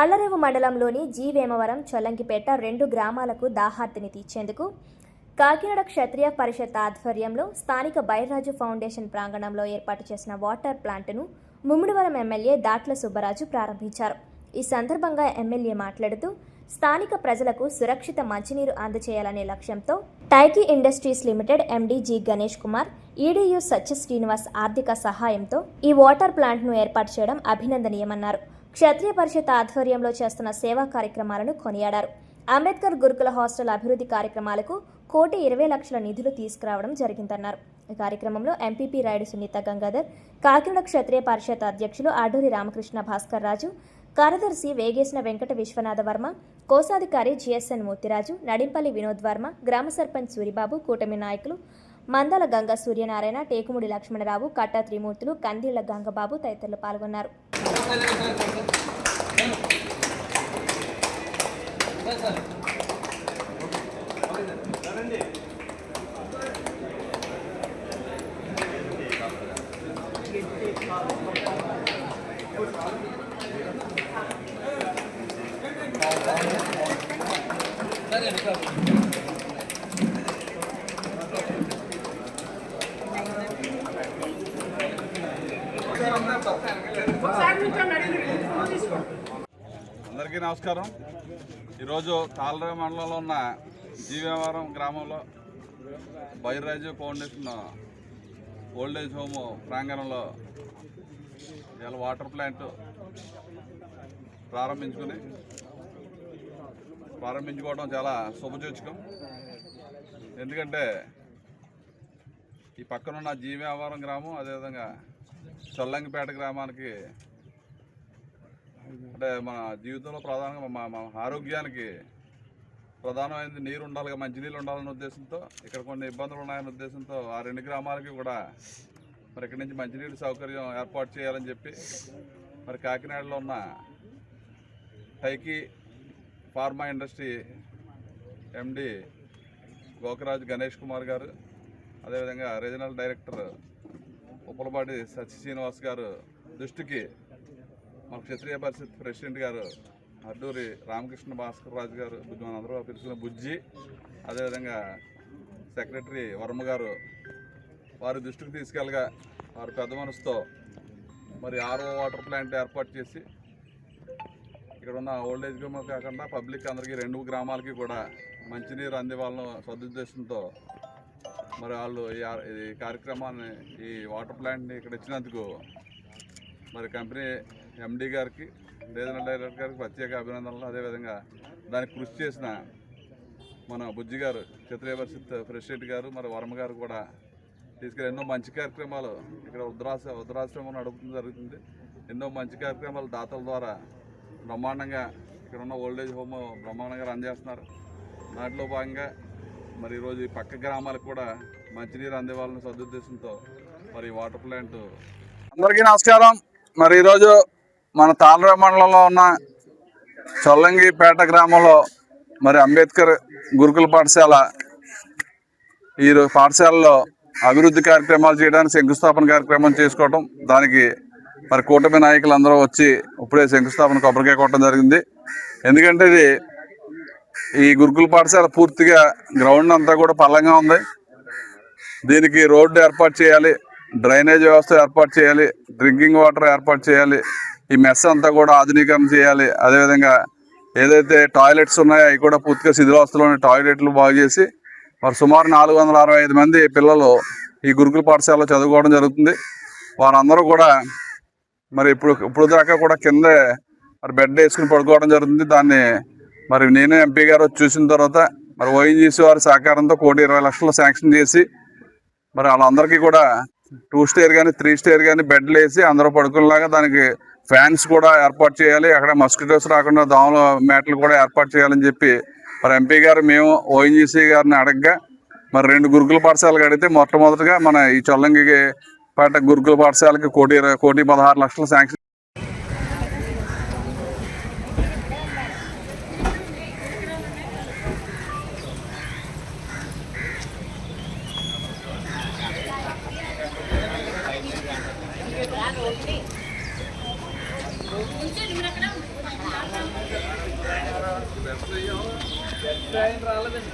తాళ్లరేవు మండలంలోని జీ వేమవరం, చొల్లంగిపేట 2 గ్రామాలకు దాహార్తిని తీర్చేందుకు కాకినాడ క్షత్రియ పరిషత్ ఆధ్వర్యంలో స్థానిక బైర్రాజు ఫౌండేషన్ ప్రాంగణంలో ఏర్పాటు చేసిన వాటర్ ప్లాంట్ను ముమ్మిడివరం ఎమ్మెల్యే దాట్ల సుబ్బరాజు ప్రారంభించారు. ఈ సందర్భంగా ఎమ్మెల్యే మాట్లాడుతూ స్థానిక ప్రజలకు సురక్షిత మంచినీరు అందజేయాలనే లక్ష్యంతో టైకీ industries limited MD G Ganesh Kumar, EDU Satya Srinivas ఆర్థిక సహాయంతో ఈ వాటర్ ప్లాంట్ను ఏర్పాటు చేయడం అభినందనీయమన్నారు. క్షత్రియ పరిషత్ ఆధ్వర్యంలో చేస్తున్న సేవా కార్యక్రమాలను కొనియాడారు. అంబేద్కర్ గురుకుల హాస్టల్ అభివృద్ధి కార్యక్రమాలకు 1,20,00,000 నిధులు తీసుకురావడం జరిగిందన్నారు. ఈ కార్యక్రమంలో ఎంపీపీ రాయుడు సునీత గంగాధర్, కాకినాడ క్షత్రియ పరిషత్ అధ్యక్షులు అడ్డూరి రామకృష్ణ భాస్కర్ రాజు, కార్యదర్శి వేగేసిన వెంకట విశ్వనాథ వర్మ, కోశాధికారి జిఎస్ఎన్ మూర్తిరాజు, నడింపల్లి వినోద్ వర్మ, గ్రామ సర్పంచ్ సూరిబాబు, కూటమి నాయకులు మందల గంగ సూర్యనారాయణ, టేకుముడి లక్ష్మణరావు, కట్టా త్రిమూర్తులు, కందిళ్ల గంగబాబు తదితరులు పాల్గొన్నారు. అందరికీ నమస్కారం. ఈరోజు తాళ్లరేవు మండలంలో ఉన్న జీవేవరం గ్రామంలో బైర్రాజు ఫౌండేషన్ ఓల్డేజ్ హోమ్ ప్రాంగణంలో ఇలా వాటర్ ప్లాంట్ ప్రారంభించుకోవడం చాలా శుభసూచకం. ఎందుకంటే ఈ పక్కనున్న జీవేవరం గ్రామం, అదేవిధంగా చొల్లంగిపేట గ్రామానికి అంటే మన జీవితంలో ప్రధానంగా మన ఆరోగ్యానికి ప్రధానమైనది నీరు ఉండాలి, మంచినీళ్ళు ఉండాలనే ఉద్దేశంతో, ఇక్కడ కొన్ని ఇబ్బందులు ఉన్నాయనే ఉద్దేశంతో ఆ 2 గ్రామాలకి కూడా మరి ఇక్కడి నుంచి మంచినీటి సౌకర్యం ఏర్పాటు చేయాలని చెప్పి మరి కాకినాడలో ఉన్న టైకీ ఫార్మా ఇండస్ట్రీ ఎండి గోకరాజు గణేష్ కుమార్ గారు, అదేవిధంగా రీజనల్ డైరెక్టర్ ఉప్పలపాటి సత్య శ్రీనివాస్ గారు దృష్టికి మన క్షత్రియ పరిషత్ ప్రెసిడెంట్ గారు అడ్డూరి రామకృష్ణ భాస్కర్ రాజు గారు, మనందరూ పిలుచుకున్న బుజ్జి, అదేవిధంగా సెక్రటరీ వర్మ గారు వారి దృష్టికి తీసుకెళ్ళగా వారి పెద్ద మనసుతో మరి RO వాటర్ ప్లాంట్ ఏర్పాటు చేసి ఇక్కడ ఉన్న ఓల్డేజ్ హోమ్ కాకుండా పబ్లిక్ అందరికీ 2 గ్రామాలకి కూడా మంచినీరు అందివ్వాలని సదుద్దేశంతో మరి వాళ్ళు ఈ కార్యక్రమాన్ని, ఈ వాటర్ ప్లాంట్ని ఇక్కడ ఇచ్చినందుకు మరి కంపెనీ ఎండీ గారికి, రీజనల్ డైరెక్టర్ గారికి ప్రత్యేక అభినందనలు. అదేవిధంగా దానికి కృషి చేసిన మన బుజ్జి గారు, క్షత్రియ పరిషత్ ప్రెసిడెంట్ గారు, మరి వర్మ గారు కూడా తీసుకెళ్ళి ఎన్నో మంచి కార్యక్రమాలు ఇక్కడ వృద్ధాశ్రమం నడుపుతుంది జరుగుతుంది. ఎన్నో మంచి కార్యక్రమాలు దాతల ద్వారా బ్రహ్మాండంగా ఇక్కడ ఉన్న ఓల్డేజ్ హోమ్ బ్రహ్మాండంగా రన్ చేస్తున్నారు. దాంట్లో భాగంగా మరి ఈరోజు ఈ పక్క గ్రామాలకు కూడా మంచినీరు అందివ్వాలని సదుద్దేశంతో మరి వాటర్ ప్లాంట్. అందరికీ నమస్కారం. మరి ఈరోజు మన తాళ్లరేవు మండలంలో ఉన్న చొల్లంగిపేట గ్రామంలో మరి అంబేద్కర్ గురుకుల పాఠశాల, ఈ పాఠశాలలో అభివృద్ధి కార్యక్రమాలు చేయడానికి శంకుస్థాపన కార్యక్రమం చేసుకోవడం, దానికి మరి కూటమి నాయకులు అందరూ వచ్చి ఇప్పుడే శంకుస్థాపన కొబ్బరికాయ కొట్టడం జరిగింది. ఎందుకంటే ఈ గురుకుల పాఠశాల పూర్తిగా గ్రౌండ్ అంతా కూడా పల్లంగా ఉంది. దీనికి రోడ్డు ఏర్పాటు చేయాలి, డ్రైనేజ్ వ్యవస్థ ఏర్పాటు చేయాలి, డ్రింకింగ్ వాటర్ ఏర్పాటు చేయాలి, ఈ మెస్ అంతా కూడా ఆధునీకరణ చేయాలి. అదేవిధంగా ఏదైతే టాయిలెట్స్ ఉన్నాయో అవి కూడా పూర్తిగా శిథిలావస్థలోని టాయిలెట్లు బాగు చేసి మరి సుమారు 465 మంది పిల్లలు ఈ గురుకుల పాఠశాలలో చదువుకోవడం జరుగుతుంది. వారందరూ కూడా మరి ఇప్పుడు దాకా కూడా కిందే మరి బెడ్ వేసుకుని పడుకోవడం జరుగుతుంది. దాన్ని మరి నేను ఎంపీ గారు చూసిన తర్వాత మరి ONGC వారి సహకారంతో 1,20,00,000 శాంక్షన్ చేసి మరి వాళ్ళందరికీ కూడా 2 స్టేర్ కానీ 3 స్టేర్ కానీ బెడ్లు వేసి అందరూ పడుకునేలాగా దానికి ఫ్యాన్స్ కూడా ఏర్పాటు చేయాలి. అక్కడ మస్కిటోస్ రాకుండా దోమల మ్యాట్లు కూడా ఏర్పాటు చేయాలని చెప్పి మరి ఎంపీ గారు మేము ONGC గారిని అడగగా మరి 2 గురుకుల పాఠశాలకు అడిగితే మొట్టమొదటిగా మన ఈ చొల్లంగిపేట గురుకుల పాఠశాలకి 1,16,00,000 శాంక్షన్. ఉంచండి మీరు అక్కడ రాలేదండి.